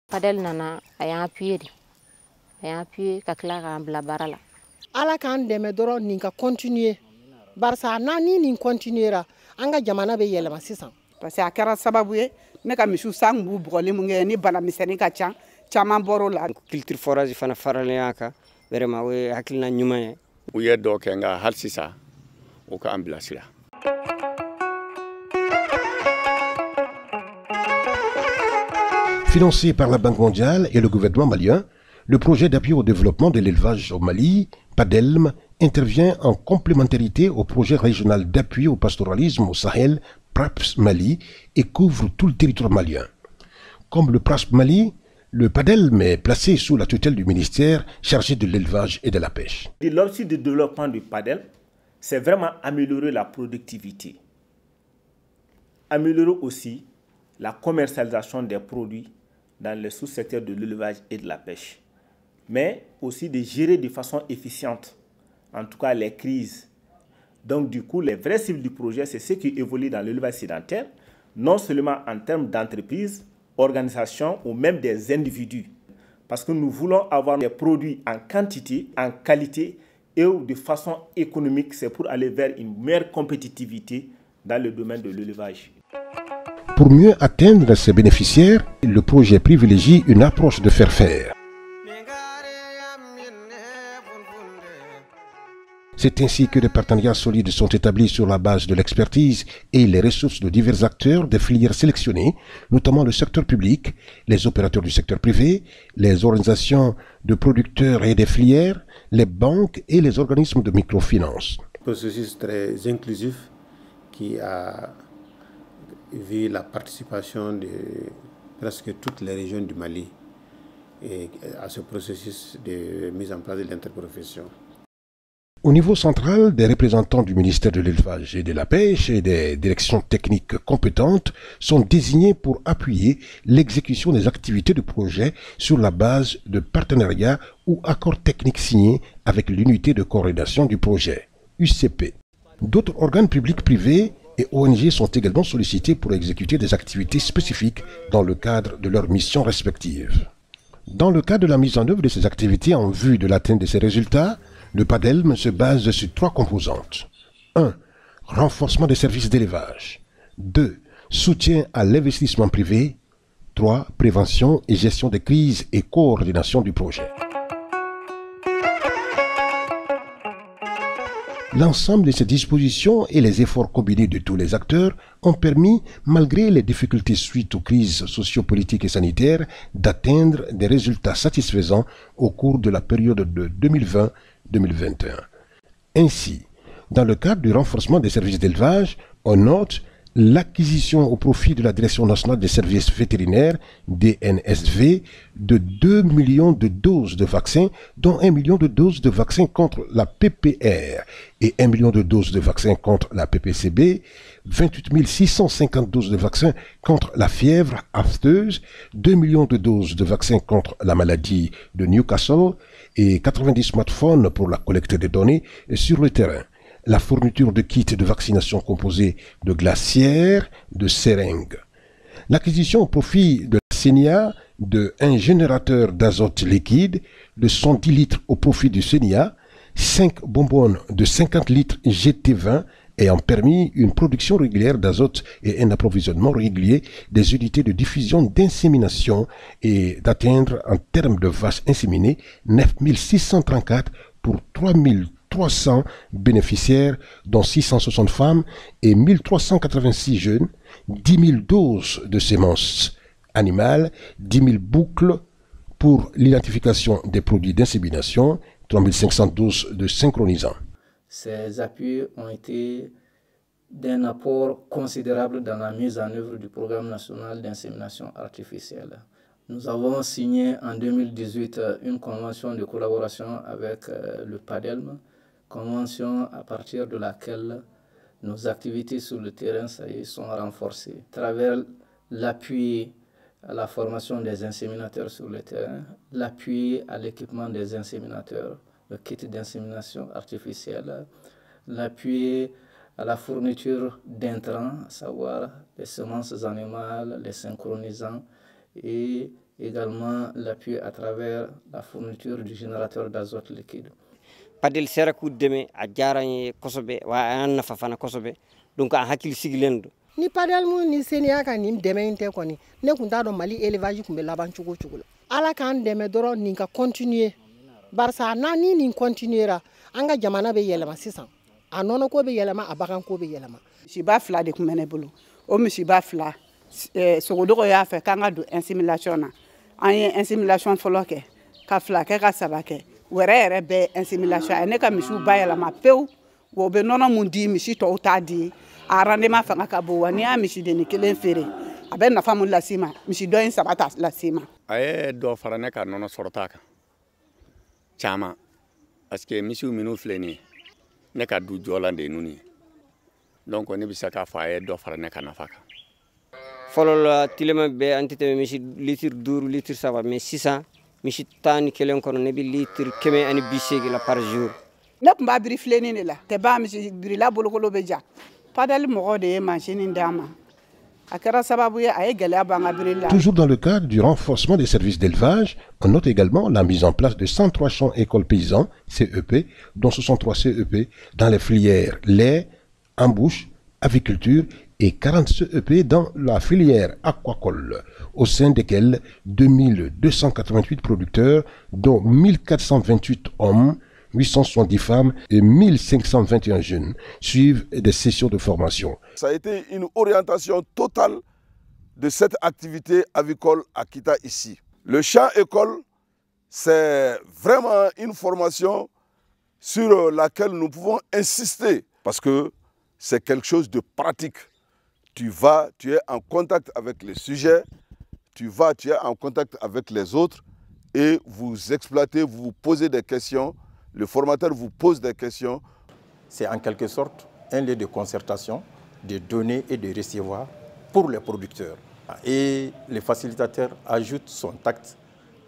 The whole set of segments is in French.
Padel nana a appuyé kakla ka bila barala. Ala kan dɛmɛ dɔrɔn nin ka continuer. Barisa nani nin continuera an ka jamana bɛ yɛlɛma sisan. Parce que a kɛra sababu ye ne ka misiw san b'u bugɔli mun kɛ ni bana misɛnnin ka ca caman bɔr'o la. Culture forage fana faralen kan vraiment o ye hakilina ɲuman ye. U ye dɔ kɛ nka hali sisan o k'an bilasira. Financé par la Banque mondiale et le gouvernement malien, le projet d'appui au développement de l'élevage au Mali, PADELM, intervient en complémentarité au projet régional d'appui au pastoralisme au Sahel, PRAPS Mali, et couvre tout le territoire malien. Comme le PRAPS Mali, le PADELM est placé sous la tutelle du ministère chargé de l'élevage et de la pêche. L'objectif de développement du PADELM, c'est vraiment améliorer la productivité, améliorer aussi la commercialisation des produits dans les sous-secteurs de l'élevage et de la pêche, mais aussi de gérer de façon efficiente, en tout cas les crises. Donc du coup, les vrais cibles du projet, c'est ceux qui évoluent dans l'élevage sédentaire, non seulement en termes d'entreprise, organisation ou même des individus. Parce que nous voulons avoir des produits en quantité, en qualité et de façon économique. C'est pour aller vers une meilleure compétitivité dans le domaine de l'élevage. Pour mieux atteindre ces bénéficiaires, le projet privilégie une approche de faire-faire. C'est ainsi que des partenariats solides sont établis sur la base de l'expertise et les ressources de divers acteurs des filières sélectionnées, notamment le secteur public, les opérateurs du secteur privé, les organisations de producteurs et des filières, les banques et les organismes de microfinance. Un processus très inclusif qui a vu la participation de presque toutes les régions du Mali et à ce processus de mise en place de l'interprofession. Au niveau central, des représentants du ministère de l'Élevage et de la Pêche et des directions techniques compétentes sont désignés pour appuyer l'exécution des activités de projet sur la base de partenariats ou accords techniques signés avec l'unité de coordination du projet, UCP. D'autres organes publics privés et ONG sont également sollicités pour exécuter des activités spécifiques dans le cadre de leurs missions respectives. Dans le cadre de la mise en œuvre de ces activités en vue de l'atteinte de ces résultats, le PADELM se base sur 3 composantes. 1. Renforcement des services d'élevage. 2. Soutien à l'investissement privé. 3. Prévention et gestion des crises et coordination du projet. L'ensemble de ces dispositions et les efforts combinés de tous les acteurs ont permis, malgré les difficultés suite aux crises sociopolitiques et sanitaires, d'atteindre des résultats satisfaisants au cours de la période de 2020-2021. Ainsi, dans le cadre du renforcement des services d'élevage, on note l'acquisition au profit de la Direction nationale des services vétérinaires, DNSV, de 2 millions de doses de vaccins, dont 1 million de doses de vaccins contre la PPR et 1 million de doses de vaccins contre la PPCB, 28 650 doses de vaccins contre la fièvre afteuse, 2 millions de doses de vaccins contre la maladie de Newcastle et 90 smartphones pour la collecte des données sur le terrain. La fourniture de kits de vaccination composés de glacières, de seringues. L'acquisition au profit de la CENIA de un générateur d'azote liquide de 110 litres au profit du CENIA, 5 bonbonnes de 50 litres GT20 ayant permis une production régulière d'azote et un approvisionnement régulier des unités de diffusion d'insémination et d'atteindre en termes de vaches inséminées 9 634 pour 300 bénéficiaires, dont 660 femmes et 1386 jeunes, 10 000 doses de semences animales, 10 000 boucles pour l'identification des produits d'insémination, 3 500 doses de synchronisants. Ces appuis ont été d'un apport considérable dans la mise en œuvre du programme national d'insémination artificielle. Nous avons signé en 2018 une convention de collaboration avec le PADELM, convention à partir de laquelle nos activités sur le terrain sont renforcées. À travers l'appui à la formation des inséminateurs sur le terrain, l'appui à l'équipement des inséminateurs, le kit d'insémination artificielle, l'appui à la fourniture d'intrants, à savoir les semences animales, les synchronisants, et également l'appui à travers la fourniture du générateur d'azote liquide. Padel sera ku deme a jaranye kosobe wa an nafa fana kosobe donc a hakil sigilendo ni padel mu ni seniya ka ni dɛmɛ in tɛ kɔni ne kun t'a dɔn Mali élevage kun bɛ laban cogo cogo la Ala k'an dɛmɛ dɔrɔn nin ka continuer barisa n'a ni nin continuera an ka jamana bɛ yɛlɛma sisan a nɔnɔ ko bɛ yɛlɛma a bagan ko bɛ yɛlɛma misiba 2 de kun bɛ ne bolo o misiba 2 sogodogo y'a fɛ k'an ka don insémination na an ye insémination fɔlɔ kɛ ka 2 kɛ ka 3 kɛ wɛrɛ yɛrɛ bɛ insémination a ne ka misiw bayɛlɛma pewu wa u bɛ nɔnɔ mun di misi tɔw t'a di a rendement fanga ka bon wa n'i y'a misiden kelen feere a bɛ nafa mun las'i ma misi dɔ in 3 ta las'i ma. A ye dɔ fara ne ka nɔnɔ sɔrɔta kan caman parce que misiw minnu filɛ nin ye ne ka du jɔlan de ye ninnu ye donc ne bɛ se k'a fɔ a ye dɔ fara ne ka nafa kan. fɔlɔ la tilema bɛɛ an tɛ tɛmɛ misi litre 5 litre 3 mais sisan misi 11 kɔnɔ ne bɛ litre 180 la par jour. Ne tun b'a biri filenin de la tɛ ba misi birila bolokolo bɛ ja padel mɔgɔ de ye machine d'a ma a kɛra sababu ye a ye gɛlɛya b'an ka birili la. Toujours dans le cadre du renforcement des services d'élevage, on note également la mise en place de 103 champs écoles paysans, CEP, dont 63 CEP dans les filières lait, embouche, aviculture et 40 CEP dans la filière aquacole, au sein desquels 2288 producteurs, dont 1428 hommes, 870 femmes et 1521 jeunes suivent des sessions de formation. Ça a été une orientation totale de cette activité avicole à Kita ici. Le champ école, c'est vraiment une formation sur laquelle nous pouvons insister parce que c'est quelque chose de pratique. Tu es en contact avec les sujets, tu es en contact avec les autres et vous exploitez, vous vous posez des questions. Le formateur vous pose des questions. C'est en quelque sorte un lieu de concertation, de donner et de recevoir pour les producteurs. Et les facilitateurs ajoutent son tact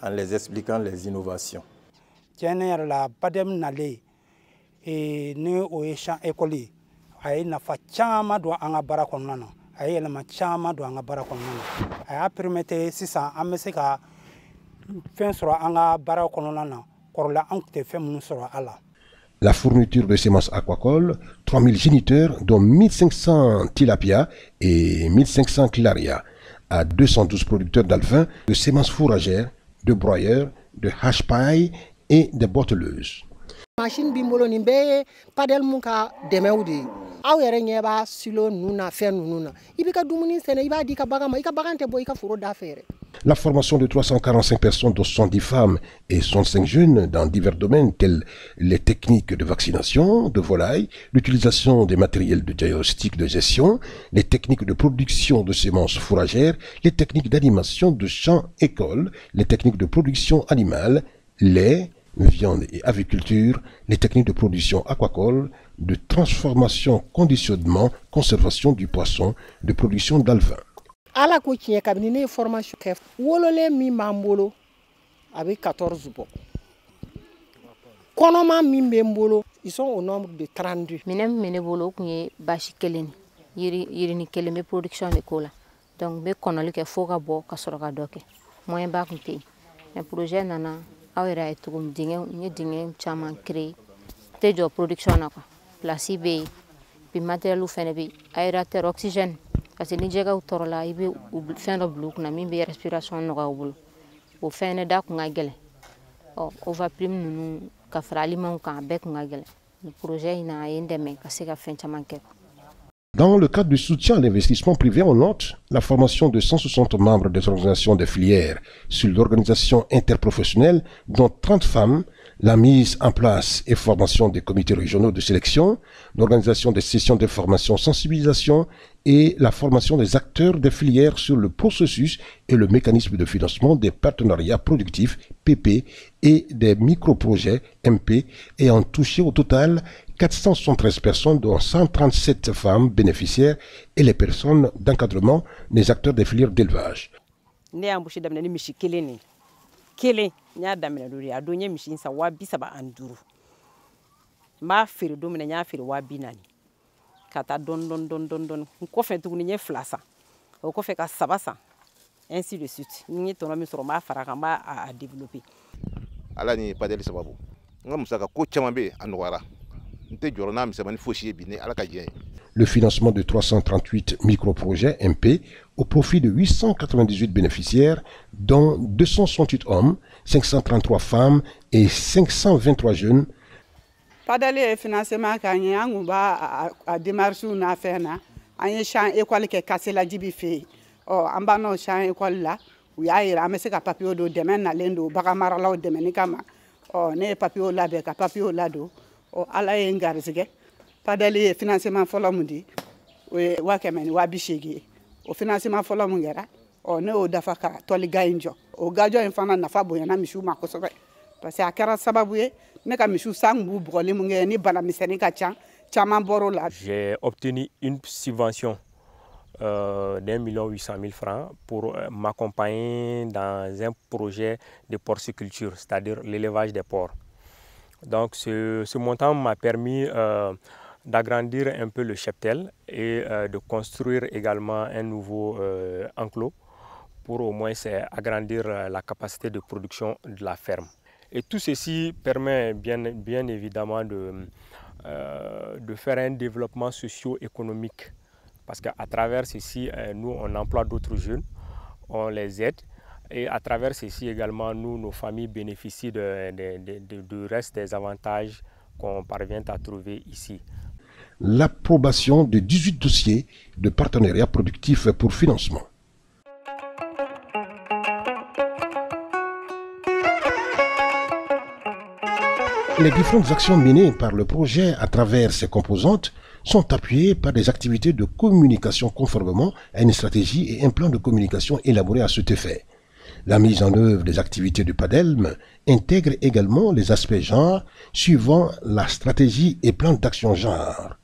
en les expliquant les innovations. La badem nale et ne oesha école ay na fa chama do anga barakonana ay elema chama do anga barakonana ay permettre sisa ameseka fin sura anga barakonana. La fourniture de semences aquacoles, 3000 géniteurs, dont 1500 tilapia et 1500 claria, à 212 producteurs d'alevins, de semences fourragères, de broyeurs, de hache-paille et de botteleuses. Machine bimbolo ni be padel muka demewdi aw yere nyeba silo nuna fe nuna ibika dumuni sene iba di ka bagama ika bagante boy ka furo d'affaires. La formation de 345 personnes, dont 70 femmes et 65 jeunes dans divers domaines tels les techniques de vaccination de volailles, l'utilisation des matériels de diagnostic de gestion, les techniques de production de semences fourragères, les techniques d'animation de champs écoles, les techniques de production animale, lait, viande et aviculture, les techniques de production aquacole, de transformation, conditionnement, conservation du poisson, de production d'alevins. Ala ko tiɲɛ kabini ne ye formation kɛ wololen min b'an bolo a bɛ 14 bɔ kɔnɔma min bɛ n bolo ils sont au nombre de 32. minɛn min bɛ ne bolo o tun ye basi kelen yirini kelen bɛ production de ko la donc n bɛ kɔnɔli kɛ fo ka bɔ ka sɔrɔ ka dɔ kɛ moyen ba tun tɛ yen mais projet nana aw yɛrɛ ye cogo min n ye dingɛ caman créer tɛ jɔ production na quoi place bɛ yen puis matériel fɛnɛ bɛ yen aérateur oxygène. Parce que ni jɛgɛw tɔɔrɔla i bɛ fɛn dɔ bila u kunna min bɛ respiration nɔgɔya u bolo o fɛn da kun ka gɛlɛn ovaprime ninnu ka fara alimɛnw kan a bɛɛ kun ka gɛlɛn le projet in na a ye n dɛmɛ ka se ka fɛn caman kɛ. Dans le cadre du soutien à l'investissement privé, on note la formation de 160 membres des organisations des filières sur l'organisation interprofessionnelle, dont 30 femmes, la mise en place et formation des comités régionaux de sélection, l'organisation des sessions de formation sensibilisation et la formation des acteurs des filières sur le processus et le mécanisme de financement des partenariats productifs PP et des micro-projets MP ayant touché au total 473 personnes, dont 137 femmes bénéficiaires et les personnes d'encadrement des acteurs des filières d'élevage. Kelen nya damina dori a donye mishin sa wa bi saba anduru ma fere do mina nya fere wa bi nani kata don ko fe tuguni nye flasa o ko fe ka saba sa ainsi de suite. Ni tono mi soro ma fara kan ba a développer. Ala ni padel sababu. Nga musaka ko chama be anwara. Nte jorona mi sabani foshi bi ne ala ka jien. Le financement de 338 microprojets MP au profit de 898 bénéficiaires, dont 268 hommes, 533 femmes et 523 jeunes. Padale financement kanye angu ba a démarche na fena anye champ école ke kasela jibi fe o amba no champ école la u ya ira amese ka papier do demain na lendo baka marala o demain kama o ne papier la be ka papier la do o ala e ngarzige Padale financement folo mundi we wa kemen wa bishigi o financement folo mungera o ne o dafa ka toli gainjo o gajo infana na fabo yana mishu makosobe parce que akara sababu ye ne ka mishu sangu bugole munge ni bala miseni ka chama boro la. J'ai obtenu une subvention d'1,800,000 francs pour m'accompagner dans un projet de porciculture, c'est-à-dire l'élevage des porcs. Donc ce montant m'a permis d'agrandir un peu le cheptel et de construire également un nouveau enclos pour au moins agrandir la capacité de production de la ferme. Et tout ceci permet bien évidemment de faire un développement socio-économique. Parce qu'à travers ceci, nous, on emploie d'autres jeunes, on les aide. Et à travers ceci également, nous, nos familles bénéficient du reste des avantages qu'on parvient à trouver ici. L'approbation de 18 dossiers de partenariat productif pour financement. Les différentes actions menées par le projet à travers ses composantes sont appuyées par des activités de communication conformément à une stratégie et un plan de communication élaboré à cet effet. La mise en œuvre des activités du PADELM intègre également les aspects genre suivant la stratégie et plan d'action genre.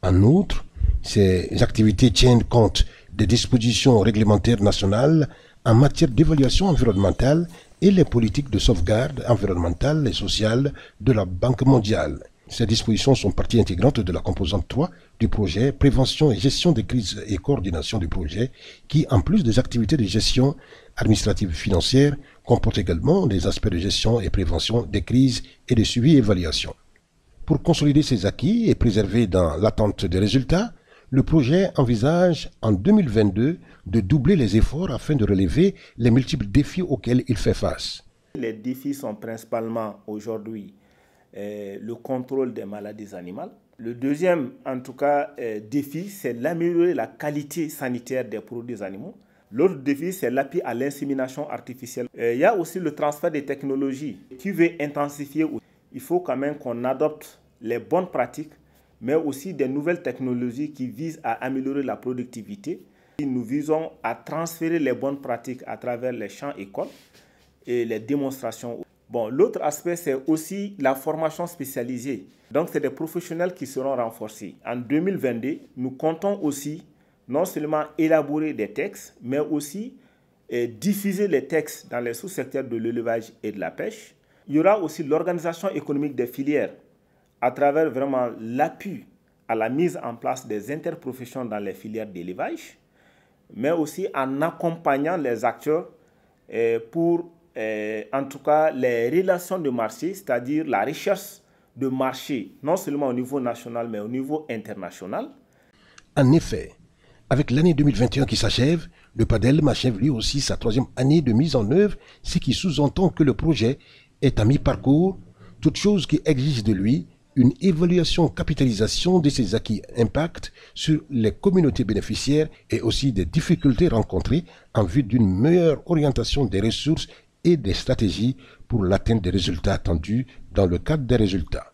En outre, ces activités tiennent compte des dispositions réglementaires nationales en matière d'évaluation environnementale et les politiques de sauvegarde environnementale et sociale de la Banque mondiale. Ces dispositions sont partie intégrante de la composante 3 du projet Prévention et gestion des crises et coordination du projet qui, en plus des activités de gestion administrative financière, comporte également des aspects de gestion et prévention des crises et de suivi et évaluation. Pour consolider ces acquis et préserver dans l'attente des résultats, le projet envisage en 2022 de doubler les efforts afin de relever les multiples défis auxquels il fait face. Les défis sont principalement aujourd'hui le contrôle des maladies animales. Le deuxième, en tout cas, défi, c'est d'améliorer la qualité sanitaire des produits animaux. L'autre défi, c'est l'appui à l'insémination artificielle. Il y a aussi le transfert des technologies qui veut intensifier. Il faut quand même qu'on adopte les bonnes pratiques, mais aussi des nouvelles technologies qui visent à améliorer la productivité. Nous visons à transférer les bonnes pratiques à travers les champs écoles et les démonstrations. Bon, l'autre aspect, c'est aussi la formation spécialisée. Donc, c'est des professionnels qui seront renforcés. En 2022, nous comptons aussi non seulement élaborer des textes, mais aussi diffuser les textes dans les sous-secteurs de l'élevage et de la pêche. Il y aura aussi l'organisation économique des filières à travers vraiment l'appui à la mise en place des interprofessions dans les filières d'élevage, mais aussi en accompagnant les acteurs pour, en tout cas, les relations de marché, c'est-à-dire la recherche de marché, non seulement au niveau national, mais au niveau international. En effet, avec l'année 2021 qui s'achève, le PADELM achève lui aussi sa 3e année de mise en œuvre, ce qui sous-entend que le projet est à mi-parcours, toute chose qui exige de lui une évaluation capitalisation de ses acquis impact sur les communautés bénéficiaires et aussi des difficultés rencontrées en vue d'une meilleure orientation des ressources et des stratégies pour l'atteinte des résultats attendus dans le cadre des résultats.